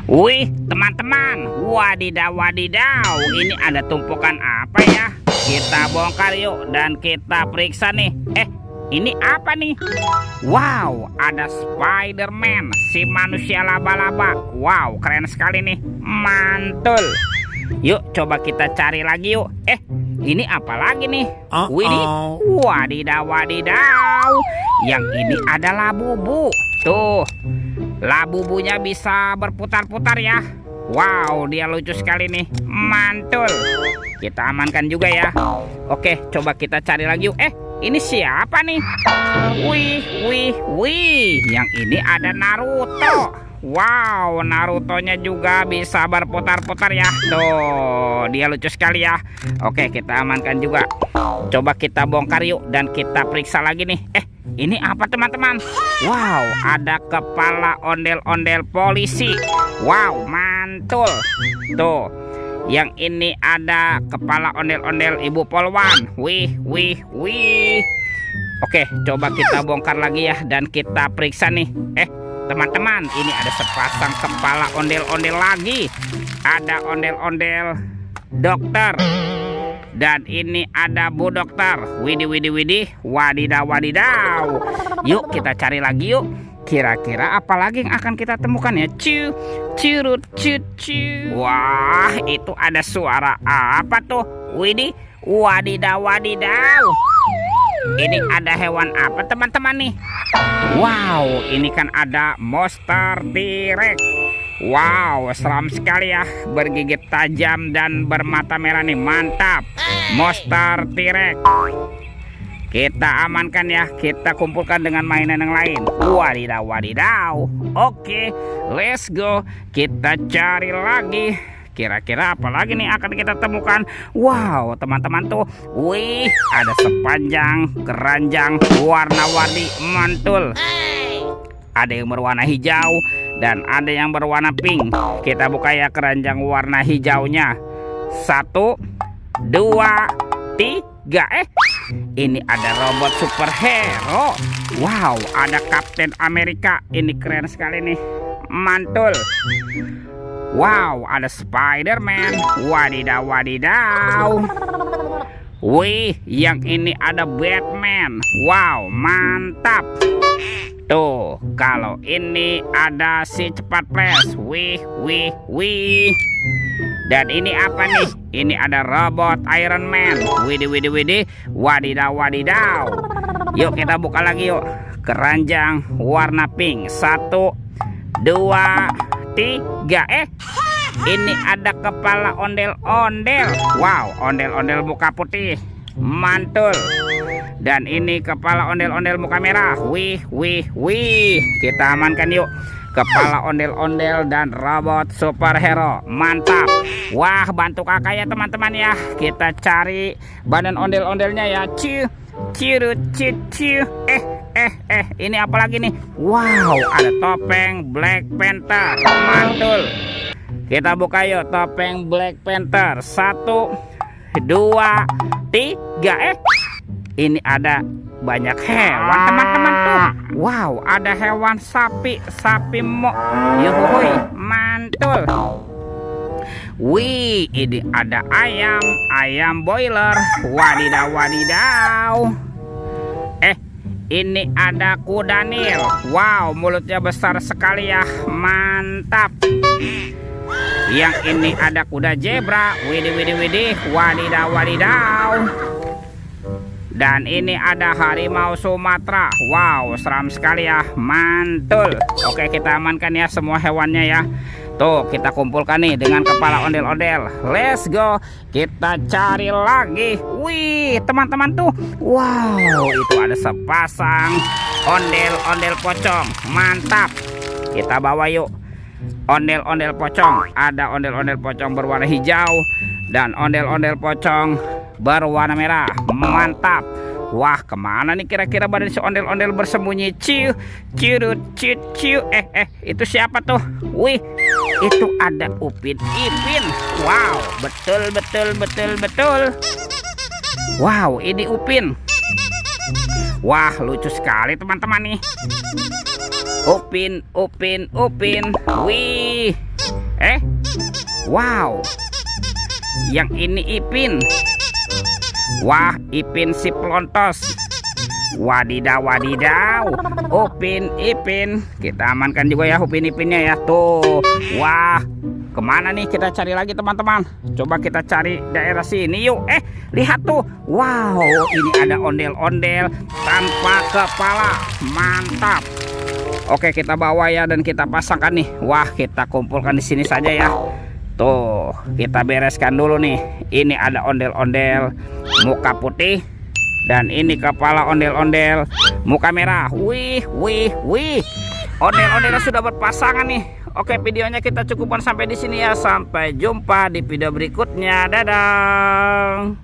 Wih, teman-teman, wadidaw wadidaw, ini ada tumpukan apa ya? Kita bongkar yuk dan kita periksa nih. Ini apa nih? Wow, ada Spider-Man, si manusia laba-laba. Wow, keren sekali nih, mantul. Yuk, coba kita cari lagi yuk. Ini apa lagi nih? Widih, wadidaw wadidaw. Yang ini ada labubu. Tuh, labubunya bisa berputar-putar ya. Wow, dia lucu sekali nih, mantul. Kita amankan juga ya. Oke, coba kita cari lagi yuk. Ini siapa nih? Wih, yang ini ada Naruto. Wow, Narutonya juga bisa berputar-putar ya. Tuh, dia lucu sekali ya. Oke, kita amankan juga. Coba kita bongkar yuk dan kita periksa lagi nih. Ini apa teman-teman? Wow, ada kepala ondel-ondel polisi. Wow, mantul. Tuh, yang ini ada kepala ondel-ondel ibu polwan. Wih. Oke, coba kita bongkar lagi ya dan kita periksa nih. Teman-teman, ini ada sepasang kepala ondel-ondel lagi. Ada ondel-ondel dokter. Dan ini ada Bu Dokter. Widih, wadidaw wadidaw. Yuk kita cari lagi yuk. Kira-kira apa lagi yang akan kita temukan ya? Curut. Wah, itu ada suara apa tuh? Widih, wadidaw wadidaw. Ini ada hewan apa teman-teman nih? Wow, ini kan ada monster T-Rex. Wow, seram sekali ya, bergigit tajam dan bermata merah nih, mantap. Monster T-Rex. Kita amankan ya, kita kumpulkan dengan mainan yang lain. Wadidaw wadidaw. Oke, let's go. Kita cari lagi. Kira-kira apa lagi nih akan kita temukan? Wow, teman-teman tuh. Wih, ada sepanjang keranjang warna-warni, mantul. Ada yang berwarna hijau dan ada yang berwarna pink. Kita buka ya keranjang warna hijaunya. 1, 2, 3. Ini ada robot superhero. Wow, ada Kapten Amerika. Ini keren sekali nih, mantul. Wow, ada Spider-Man. Wadidaw wadidaw. Wih, yang ini ada Batman. Wow, mantap. Tuh, kalau ini ada si cepat flash. Wih. Dan ini apa nih? Ini ada robot Iron Man. Widih, wadidaw wadidaw. Yuk kita buka lagi yuk. Keranjang warna pink. 1, 2, 3. Ini ada kepala ondel-ondel. Wow, ondel-ondel muka putih, mantul. Dan ini kepala ondel-ondel muka merah. Wih. Kita amankan yuk. Kepala ondel-ondel dan robot superhero, mantap. Wah, bantu kakak ya teman-teman ya. Kita cari badan ondel-ondelnya ya. Cirut. Ini apa lagi nih? Wow, ada topeng Black Panther, mantul. Kita buka yuk topeng Black Panther. 1, 2, 3. Ini ada banyak hewan teman-teman tuh. Wow, ada hewan sapi yuhui, mantul. Wih, ini ada ayam boiler. Wadidaw wadidaw. Ini ada kuda Nil. Wow, mulutnya besar sekali ya, mantap. Yang ini ada kuda zebra. Widih, wadidaw wadidaw. Dan ini ada harimau Sumatera. Wow, seram sekali ya, mantul. Oke, kita amankan ya semua hewannya ya. Tuh, kita kumpulkan nih dengan kepala ondel-ondel. Let's go. Kita cari lagi. Wih, teman-teman tuh. Wow, itu ada sepasang ondel-ondel pocong. Mantap. Kita bawa yuk. Ondel-ondel pocong. Ada ondel-ondel pocong berwarna hijau dan ondel-ondel pocong berwarna merah. Mantap. Wah, kemana nih kira-kira badan si ondel-ondel bersembunyi? Cirut. Itu siapa tuh? Wih, itu ada Upin Ipin. Wow, betul. Wow, ini Upin. Wah, lucu sekali teman-teman nih. Upin, Upin, Upin. Wih. Wow. Yang ini Ipin. Wah, Ipin si pelontos. Wadidaw, wadidaw. Upin, Ipin. Kita amankan juga ya Upin Ipinnya ya. Tuh. Wah. Kemana nih kita cari lagi teman-teman? Coba kita cari daerah sini yuk. Lihat tuh. Wow, ini ada ondel-ondel tanpa kepala. Mantap. Oke, kita bawa ya dan kita pasangkan nih. Wah, kita kumpulkan di sini saja ya. Tuh, kita bereskan dulu nih. Ini ada ondel-ondel muka putih dan ini kepala ondel-ondel muka merah. Wih, wih, wih. Ondel-ondelnya sudah berpasangan nih. Oke, videonya kita cukupkan sampai di sini ya. Sampai jumpa di video berikutnya. Dadah.